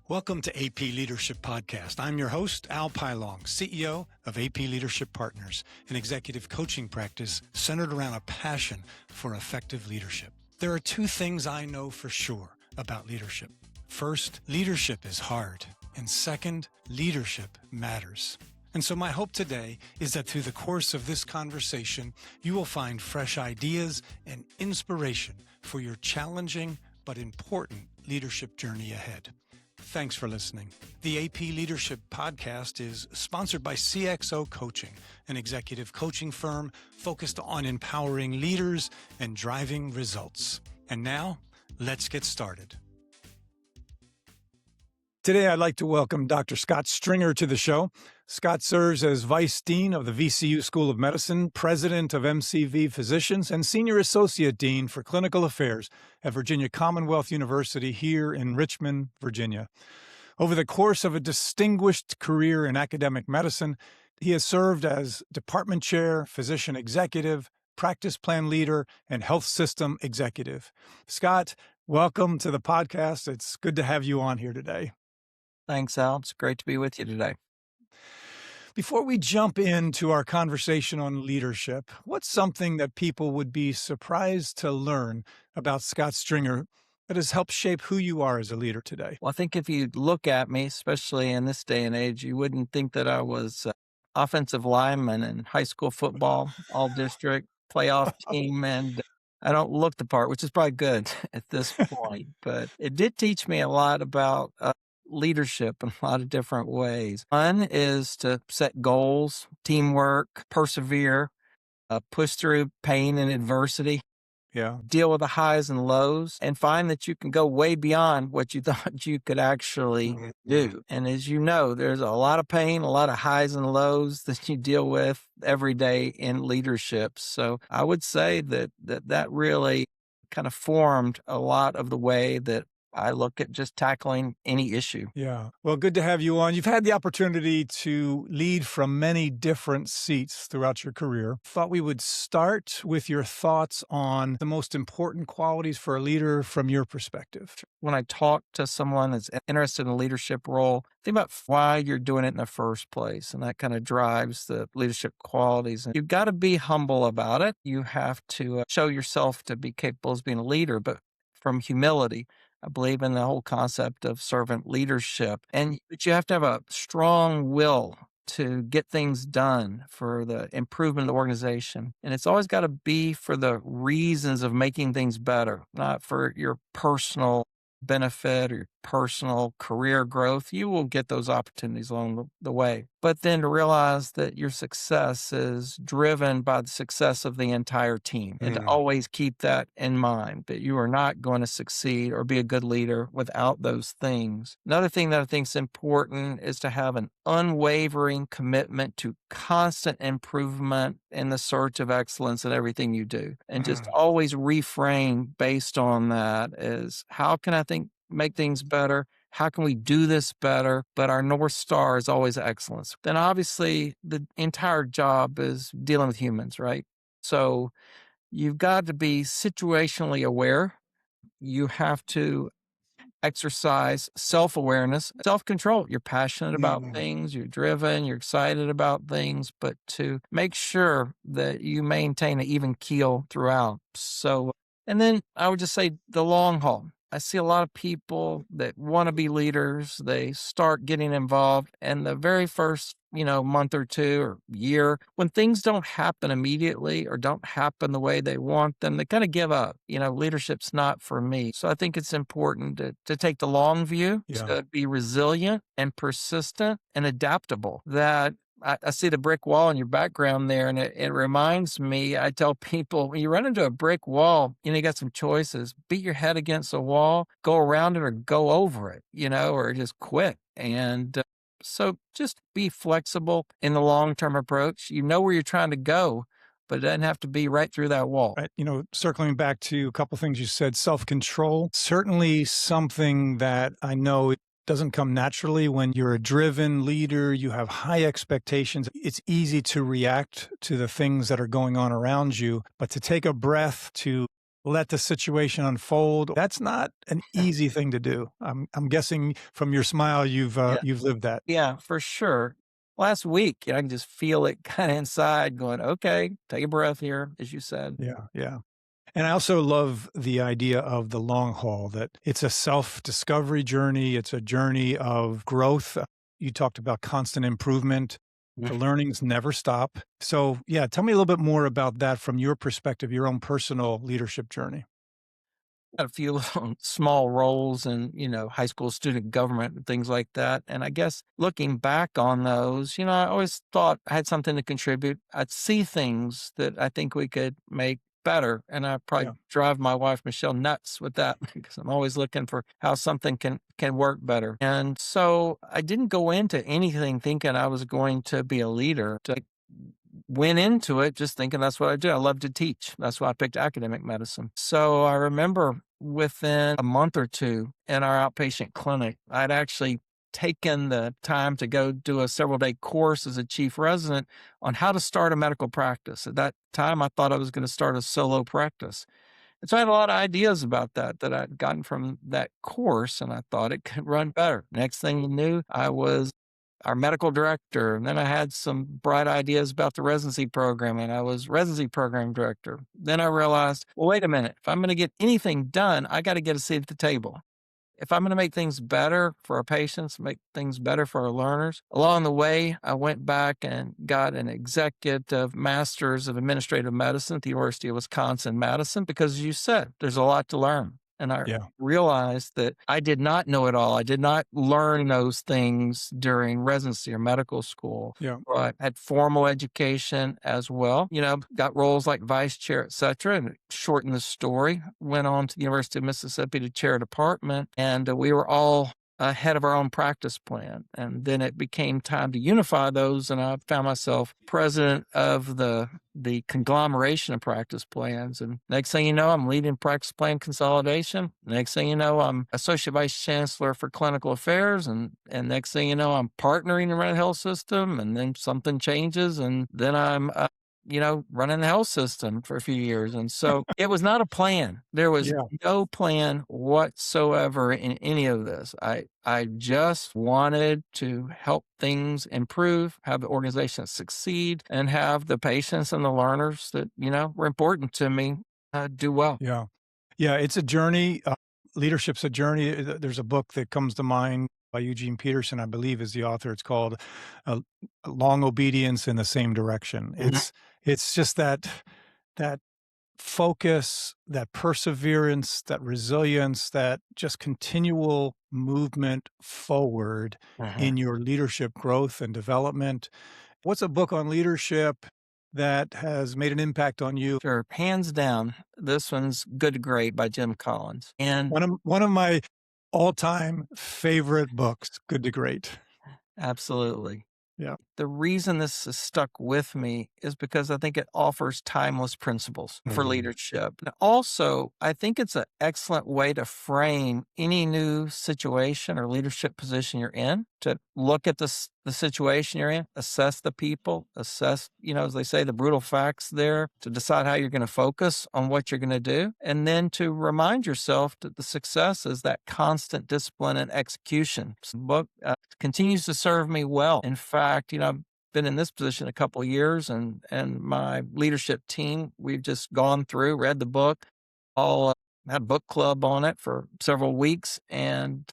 Welcome to AP Leadership Podcast. I'm your host, Al Pilong, CEO of AP Leadership Partners, an executive coaching practice centered around a passion for effective leadership. There are two things I know for sure about leadership. First, leadership is hard. And second, leadership matters. And so my hope today is that through the course of this conversation, you will find fresh ideas and inspiration for your challenging but important leadership journey ahead. Thanks for listening. The AP Leadership Podcast is sponsored by CXO Coaching, an executive coaching firm focused on empowering leaders and driving results. And now, let's get started. Today, I'd like to welcome Dr. Scott Stringer to the show. Scott serves as Vice Dean of the VCU School of Medicine, President of MCV Physicians, and Senior Associate Dean for Clinical Affairs at Virginia Commonwealth University here in Richmond, Virginia. Over the course of a distinguished career in academic medicine, he has served as Department Chair, Physician Executive, Practice Plan Leader, and Health System Executive. Scott, welcome to the podcast. It's good to have you on here today. Thanks, Al. It's great to be with you today. Before we jump into our conversation on leadership, what's something that people would be surprised to learn about Scott Stringer that has helped shape who you are as a leader today? Well, I think if you look at me, especially in this day and age, you wouldn't think that I was offensive lineman in high school football, all district, playoff team, and I don't look the part, which is probably good at this point. But it did teach me a lot about leadership in a lot of different ways. One is to set goals, teamwork, persevere, push through pain and adversity, deal with the highs and lows, and find that you can go way beyond what you thought you could actually do. And as you know, there's a lot of pain, a lot of highs and lows that you deal with every day in leadership. So I would say that really kind of formed a lot of the way that I look at just tackling any issue. Yeah. Well, good to have you on. You've had the opportunity to lead from many different seats throughout your career. Thought we would start with your thoughts on the most important qualities for a leader from your perspective. When I talk to someone that's interested in a leadership role, think about why you're doing it in the first place. And that kind of drives the leadership qualities. And you've got to be humble about it. You have to show yourself to be capable of being a leader, but from humility. I believe in the whole concept of servant leadership, but you have to have a strong will to get things done for the improvement of the organization. And it's always got to be for the reasons of making things better, not for your personal benefit or your personal career growth. You will get those opportunities along the way. But then to realize that your success is driven by the success of the entire team, and to always keep that in mind, that you are not going to succeed or be a good leader without those things. Another thing that I think is important is to have an unwavering commitment to constant improvement in the search of excellence in everything you do. And just always reframe based on that is, how can I make things better? How can we do this better? But our North Star is always excellence. Then obviously the entire job is dealing with humans, right? So you've got to be situationally aware. You have to exercise self-awareness, self-control. You're passionate about things, you're driven, you're excited about things, but to make sure that you maintain an even keel throughout. So, and then I would just say the long haul. I see a lot of people that want to be leaders. They start getting involved, and the very first, month or two or year, when things don't happen immediately or don't happen the way they want them, they kind of give up. Leadership's not for me. So I think it's important to take the long view, to be resilient and persistent and adaptable. That I see the brick wall in your background there, and it reminds me, I tell people, when you run into a brick wall, you got some choices. Beat your head against a wall, go around it, or go over it, or just quit. And so just be flexible in the long-term approach. You know where you're trying to go, but it doesn't have to be right through that wall. Right. Circling back to a couple things you said, self-control, certainly something that I know doesn't come naturally when you're a driven leader, you have high expectations. It's easy to react to the things that are going on around you, but to take a breath, to let the situation unfold. That's not an easy thing to do. I'm guessing from your smile, Yeah. you've lived that. Yeah, for sure. Last week, I can just feel it kind of inside going, okay, take a breath here, as you said. Yeah, yeah. And I also love the idea of the long haul, that it's a self-discovery journey. It's a journey of growth. You talked about constant improvement. The learnings never stop. So, yeah, tell me a little bit more about that from your perspective, your own personal leadership journey. A few little small roles in, high school student government and things like that. And I guess looking back on those, I always thought I had something to contribute. I'd see things that I think we could make better. And I probably Yeah. drive my wife, Michelle, nuts with that because I'm always looking for how something can work better. And so I didn't go into anything thinking I was going to be a leader. I went into it just thinking that's what I do. I love to teach. That's why I picked academic medicine. So I remember within a month or two in our outpatient clinic, I'd actually taken the time to go do a several day course as a chief resident on how to start a medical practice. At that time, I thought I was going to start a solo practice. And so I had a lot of ideas about that I'd gotten from that course, and I thought it could run better. Next thing you knew, I was our medical director. And then I had some bright ideas about the residency program, and I was residency program director. Then I realized, well, wait a minute. If I'm going to get anything done, I got to get a seat at the table. If I'm going to make things better for our patients, make things better for our learners, along the way, I went back and got an executive master's of administrative medicine at the University of Wisconsin-Madison, because as you said, there's a lot to learn. And I Yeah. realized that I did not know it all. I did not learn those things during residency or medical school. Yeah. I had formal education as well, got roles like vice chair, et cetera, and shorten the story, went on to the University of Mississippi to chair a department, and we were all ahead of our own practice plan. And then it became time to unify those, and I found myself president of the conglomeration of practice plans. And next thing you know, I'm leading practice plan consolidation. Next thing you know, I'm associate vice chancellor for clinical affairs. And next thing you know, I'm partnering in the health system. And then something changes. And then I'm, running the health system for a few years. And so it was not a plan. There was Yeah. no plan whatsoever in any of this. I just wanted to help things improve, have the organization succeed, and have the patients and the learners that, were important to me do well. Yeah. Yeah. It's a journey. Leadership's a journey. There's a book that comes to mind by Eugene Peterson, I believe, is the author. It's called Long Obedience in the Same Direction. It's just that focus, that perseverance, that resilience, that just continual movement forward in your leadership growth and development. What's a book on leadership that has made an impact on you? Sure. Hands down, this one's Good to Great by Jim Collins. And One of my all-time favorite books, Good to Great. absolutely. Yeah. The reason this has stuck with me is because I think it offers timeless principles for leadership. And also, I think it's an excellent way to frame any new situation or leadership position you're in, to look at the situation you're in, assess the people, assess, as they say, the brutal facts there, to decide how you're going to focus on what you're going to do, and then to remind yourself that the success is that constant discipline and execution. The book continues to serve me well. In fact, I've been in this position a couple of years, and my leadership team, we've just gone through, read the book, all had a book club on it for several weeks, and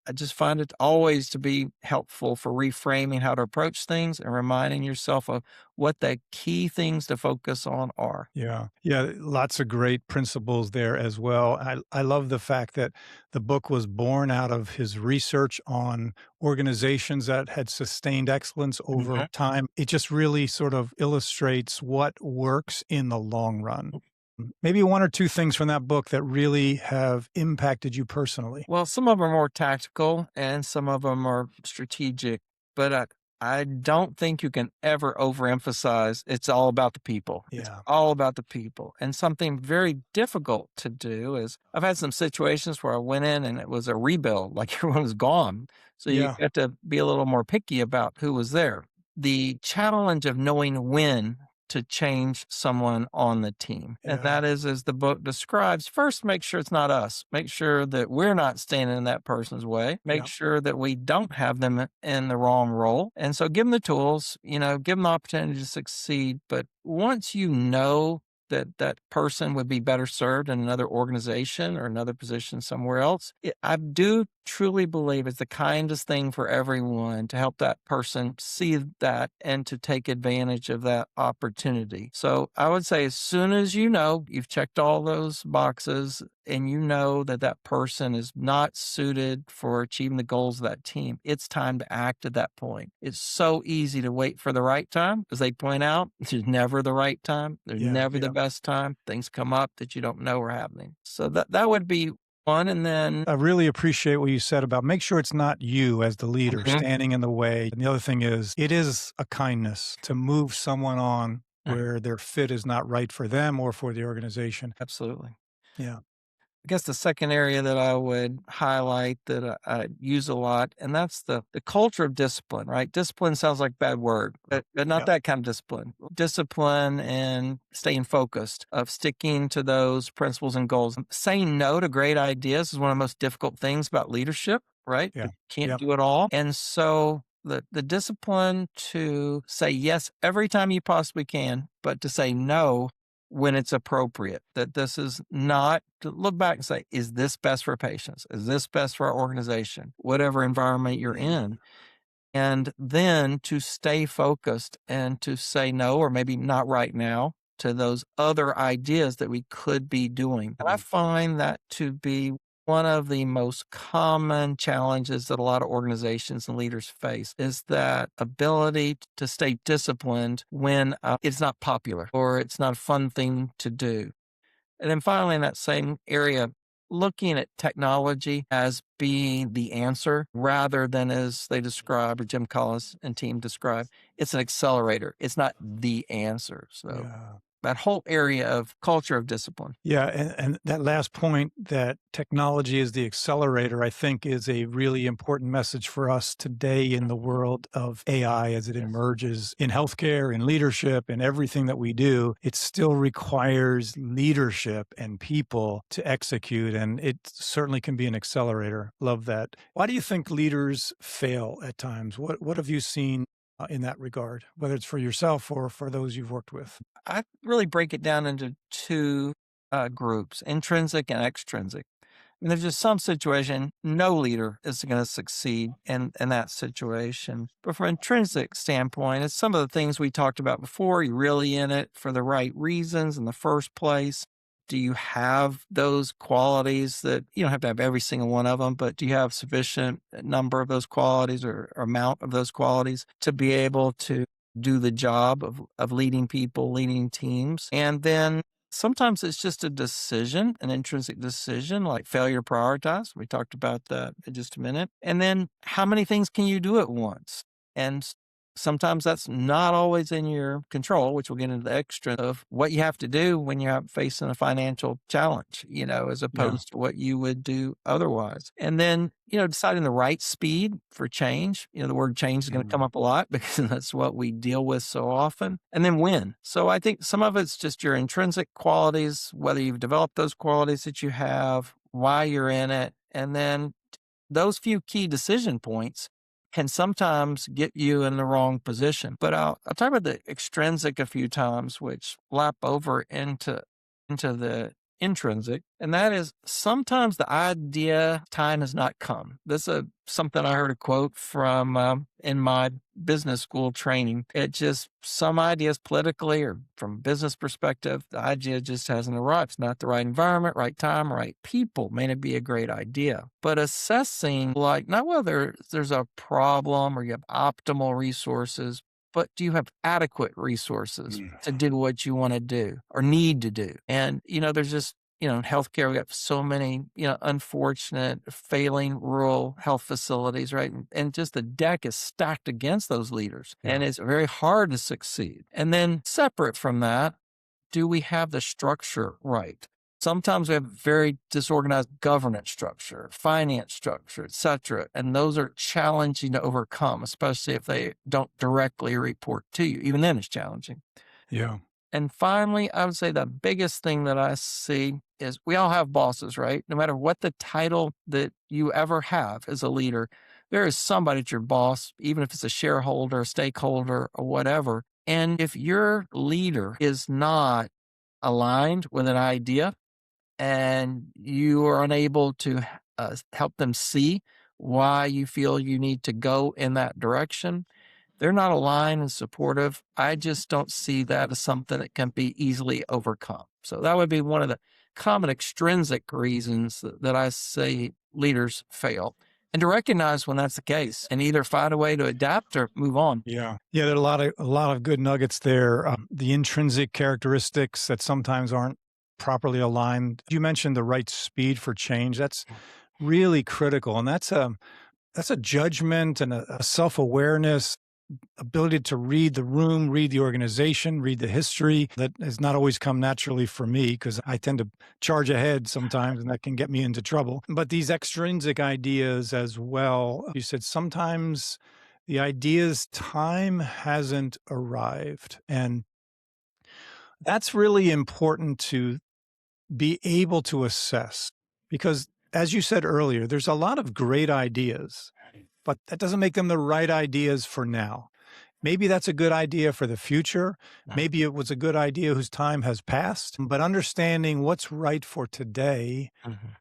I just find it always to be helpful for reframing how to approach things and reminding yourself of what the key things to focus on are. Yeah. Yeah. Lots of great principles there as well. I love the fact that the book was born out of his research on organizations that had sustained excellence over time. It just really sort of illustrates what works in the long run. Maybe one or two things from that book that really have impacted you personally. Well, some of them are more tactical and some of them are strategic, but I don't think you can ever overemphasize it's all about the people. It's Yeah. all about the people. And something very difficult to do is I've had some situations where I went in and it was a rebuild, like everyone was gone. So you Yeah. have to be a little more picky about who was there. The challenge of knowing when to change someone on the team. Yeah. And that is, as the book describes, first, make sure it's not us. Make sure that we're not standing in that person's way. Make sure that we don't have them in the wrong role. And so give them the tools, give them the opportunity to succeed. But once you know that person would be better served in another organization or another position somewhere else, I do truly believe it's the kindest thing for everyone to help that person see that and to take advantage of that opportunity. So I would say as soon as you've checked all those boxes and you know that that person is not suited for achieving the goals of that team, it's time to act at that point. It's so easy to wait for the right time. As they point out, there's never the right time. There's never the best time. Things come up that you don't know are happening. So that would be one. And then I really appreciate what you said about make sure it's not you as the leader standing in the way. And the other thing is, it is a kindness to move someone on where their fit is not right for them or for the organization. Absolutely. Yeah. I guess the second area that I would highlight that I use a lot, and that's the culture of discipline, right? Discipline sounds like a bad word, but not that kind of discipline. Discipline and staying focused, of sticking to those principles and goals. Saying no to great ideas is one of the most difficult things about leadership, right? Yeah. You can't do it all. And so the discipline to say yes every time you possibly can, but to say no when it's appropriate, that this is not to look back and say, is this best for patients? Is this best for our organization? Whatever environment you're in. And then to stay focused and to say no, or maybe not right now, to those other ideas that we could be doing. And I find that to be one of the most common challenges that a lot of organizations and leaders face, is that ability to stay disciplined when it's not popular or it's not a fun thing to do. And then finally, in that same area, looking at technology as being the answer rather than, as they describe, or Jim Collins and team describe, it's an accelerator. It's not the answer. So that whole area of culture of discipline. Yeah. And that last point, that technology is the accelerator, I think is a really important message for us today in the world of AI as it emerges in healthcare, in leadership, in everything that we do. It still requires leadership and people to execute, and it certainly can be an accelerator. Love that. Why do you think leaders fail at times? What have you seen in that regard, whether it's for yourself or for those you've worked with? I really break it down into two groups, intrinsic and extrinsic. And there's just some situation, no leader is going to succeed in that situation. But from an intrinsic standpoint, it's some of the things we talked about before. You're really in it for the right reasons in the first place. Do you have those qualities that you don't have to have every single one of them, but do you have sufficient number of those qualities or amount of those qualities to be able to do the job of leading people, leading teams? And then sometimes it's just a decision, an intrinsic decision, like failure to prioritize. We talked about that in just a minute. And then how many things can you do at once? And sometimes that's not always in your control, which we'll get into the extra of what you have to do when you're facing a financial challenge, as opposed to what you would do otherwise. And then, deciding the right speed for change. The word change is going to come up a lot because that's what we deal with so often. And then when. So I think some of it's just your intrinsic qualities, whether you've developed those qualities that you have, why you're in it, and then those few key decision points can sometimes get you in the wrong position. But I'll talk about the extrinsic a few times, which lap over into the intrinsic. And that is sometimes the idea time has not come. This is something I heard a quote from in my business school training. It just, some ideas politically or from a business perspective, the idea just hasn't arrived. It's not the right environment, right time, right people. May not be a great idea. But assessing, like, not whether there's a problem or you have optimal resources, but do you have adequate resources to do what you want to do or need to do? And, there's just, in healthcare, we have so many, unfortunate failing rural health facilities, right? And just the deck is stacked against those leaders and it's very hard to succeed. And then separate from that, do we have the structure right? Sometimes we have very disorganized governance structure, finance structure, et cetera. And those are challenging to overcome, especially if they don't directly report to you. Even then it's challenging. Yeah. And finally, I would say the biggest thing that I see is we all have bosses, right? No matter what the title that you ever have as a leader, there is somebody at your boss, even if it's a shareholder, a stakeholder, or whatever. And if your leader is not aligned with an idea and you are unable to help them see why you feel you need to go in that direction, they're not aligned and supportive. I just don't see that as something that can be easily overcome. So that would be one of the common extrinsic reasons that I say leaders fail. And to recognize when that's the case and either find a way to adapt or move on. Yeah. Yeah. There are a lot of good nuggets there. The intrinsic characteristics that sometimes aren't properly aligned. You mentioned the right speed for change. That's really critical. And that's a judgment and a self-awareness, ability to read the room, read the organization, read the history that has not always come naturally for me because I tend to charge ahead sometimes and that can get me into trouble. But these extrinsic ideas as well, you said sometimes the idea's time hasn't arrived. And that's really important to be able to assess because, as you said earlier, there's a lot of great ideas, but that doesn't make them the right ideas for now. Maybe that's a good idea for the future. Maybe it was a good idea whose time has passed, but understanding what's right for today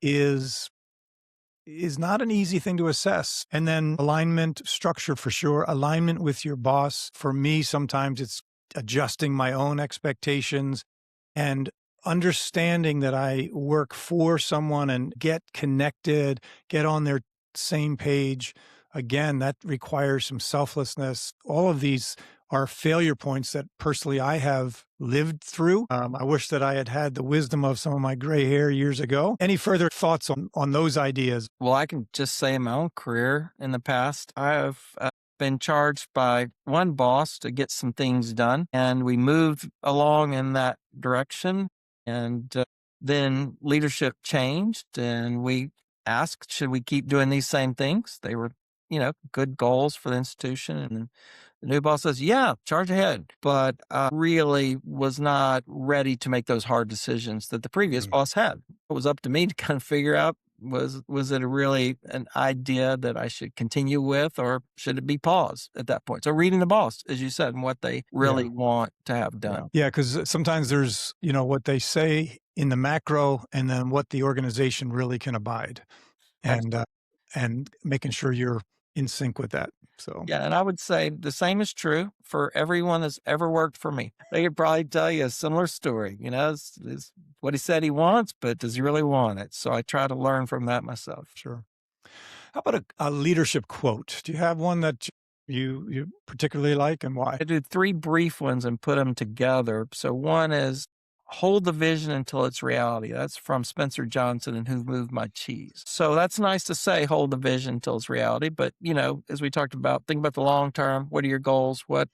is not an easy thing to assess. And then alignment, structure for sure, alignment with your boss. For me, sometimes it's adjusting my own expectations and understanding that I work for someone and get connected, get on their same page. Again, that requires some selflessness. All of these are failure points that personally I have lived through. I wish that I had had the wisdom of some of my gray hair years ago. Any further thoughts on those ideas? Well, I can just say in my own career in the past, I have been charged by one boss to get some things done, and we moved along in that direction. And then leadership changed, and we asked, should we keep doing these same things? They were, good goals for the institution. And the new boss says, yeah, charge ahead. But really was not ready to make those hard decisions that the previous boss had. It was up to me to kind of figure out, was it really an idea that I should continue with, or should it be paused at that point? So reading the boss, as you said, and what they really want to have done. Yeah, because sometimes there's, what they say in the macro and then what the organization really can abide. And making sure you're in sync with that. So yeah, and I would say the same is true for everyone that's ever worked for me. They could probably tell you a similar story. It's what he said he wants, but does he really want it? So I try to learn from that myself. Sure. How about a leadership quote? Do you have one that you particularly like, and why? I do 3 brief ones and put them together. So one is, hold the vision until it's reality. That's from Spencer Johnson and Who Moved My Cheese. So that's nice to say, hold the vision until it's reality. But, as we talked about, think about the long term. What are your goals? What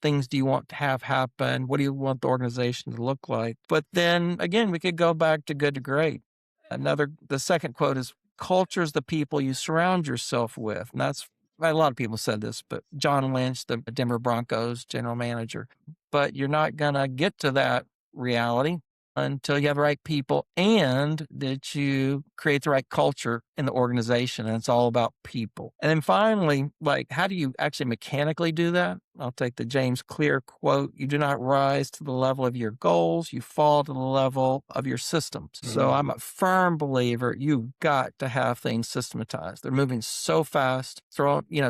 things do you want to have happen? What do you want the organization to look like? But then again, we could go back to good to great. The second quote is, culture is the people you surround yourself with. And that's, a lot of people said this, but John Lynch, the Denver Broncos general manager. But you're not going to get to that reality until you have the right people and that you create the right culture in the organization. And it's all about people. And then finally, how do you actually mechanically do that? I'll take the James Clear quote, you do not rise to the level of your goals, you fall to the level of your systems. So I'm a firm believer you've got to have things systematized. They're moving so fast,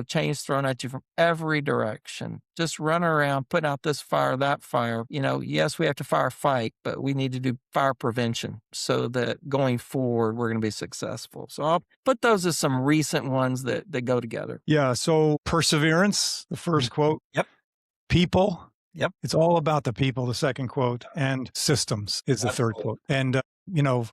change thrown at you from every direction. Just run around, putting out this fire, that fire. Yes, we have to firefight, but we need to do fire prevention so that going forward, we're going to be successful. So I'll put those as some recent ones that go together. Yeah. So perseverance, the first quote. Yep. People. Yep. It's all about the people, the second quote, and systems is the third quote. And,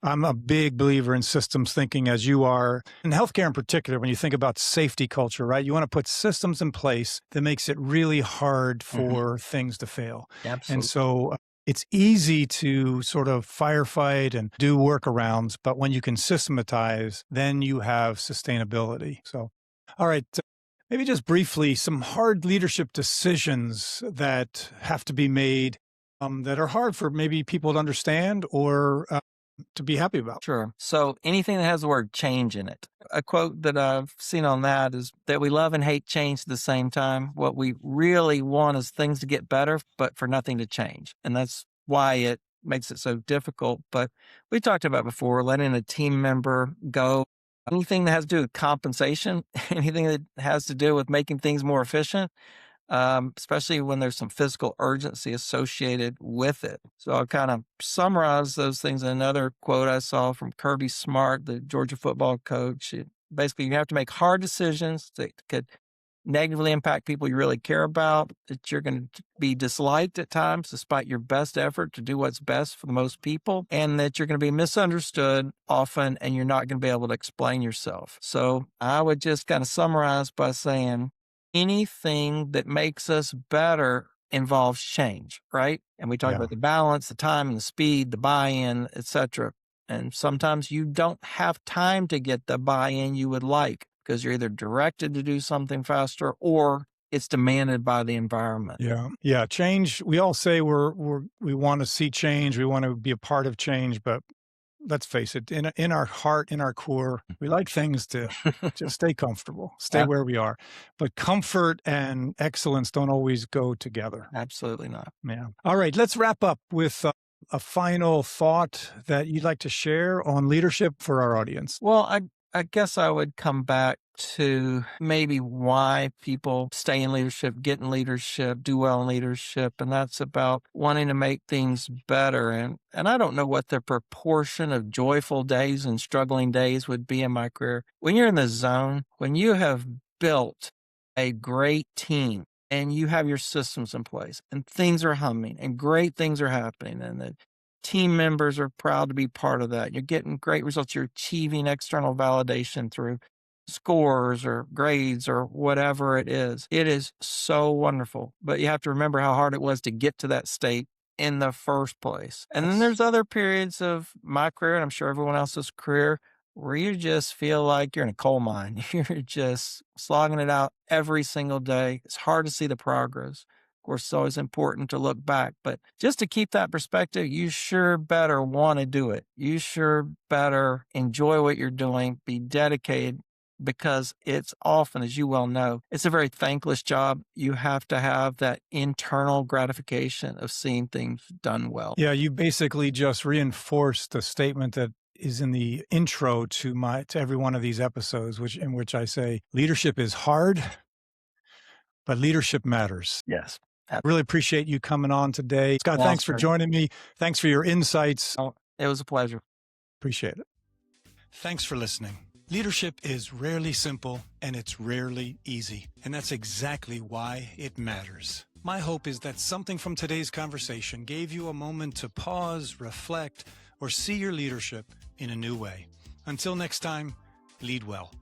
I'm a big believer in systems thinking, as you are. In healthcare in particular, when you think about safety culture, right, you want to put systems in place that makes it really hard for things to fail. Absolutely. And so it's easy to sort of firefight and do workarounds, but when you can systematize, then you have sustainability. So, all right. Maybe just briefly, some hard leadership decisions that have to be made that are hard for maybe people to understand or to be happy about? Sure. So anything that has the word change in it. A quote that I've seen on that is that we love and hate change at the same time. What we really want is things to get better, but for nothing to change. And that's why it makes it so difficult. But we talked about before, letting a team member go. Anything that has to do with compensation, anything that has to do with making things more efficient, especially when there's some physical urgency associated with it. So I'll kind of summarize those things in another quote I saw from Kirby Smart, the Georgia football coach. Basically, you have to make hard decisions that could negatively impact people you really care about, that you're going to be disliked at times despite your best effort to do what's best for the most people, and that you're going to be misunderstood often and you're not going to be able to explain yourself. So I would just kind of summarize by saying anything that makes us better involves change, right? And we talked about the balance, the time and the speed, the buy-in, etc. And sometimes you don't have time to get the buy-in you would like because you're either directed to do something faster or it's demanded by the environment. Yeah. Change. We all say we want to see change. We want to be a part of change, but let's face it, in our heart, in our core, we like things to just stay comfortable, stay where we are. But comfort and excellence don't always go together. Absolutely not. Yeah. All right, let's wrap up with a final thought that you'd like to share on leadership for our audience. Well, I guess I would come back to maybe why people stay in leadership, get in leadership, do well in leadership, and that's about wanting to make things better. And I don't know what the proportion of joyful days and struggling days would be in my career. When you're in the zone, when you have built a great team and you have your systems in place and things are humming and great things are happening and the team members are proud to be part of that. You're getting great results. You're achieving external validation through scores or grades or whatever it is. It is so wonderful. But you have to remember how hard it was to get to that state in the first place. And then there's other periods of my career, and I'm sure everyone else's career, where you just feel like you're in a coal mine. You're just slogging it out every single day. It's hard to see the progress. Of course, it's always important to look back, but just to keep that perspective, you sure better want to do it. You sure better enjoy what you're doing, be dedicated, because it's often, as you well know, it's a very thankless job. You have to have that internal gratification of seeing things done well. Yeah, you basically just reinforced the statement that is in the intro to every one of these episodes, in which I say leadership is hard, but leadership matters. Yes. Really appreciate you coming on today. Scott, thanks for joining me. Thanks for your insights. Oh, it was a pleasure. Appreciate it. Thanks for listening. Leadership is rarely simple and it's rarely easy. And that's exactly why it matters. My hope is that something from today's conversation gave you a moment to pause, reflect, or see your leadership in a new way. Until next time, lead well.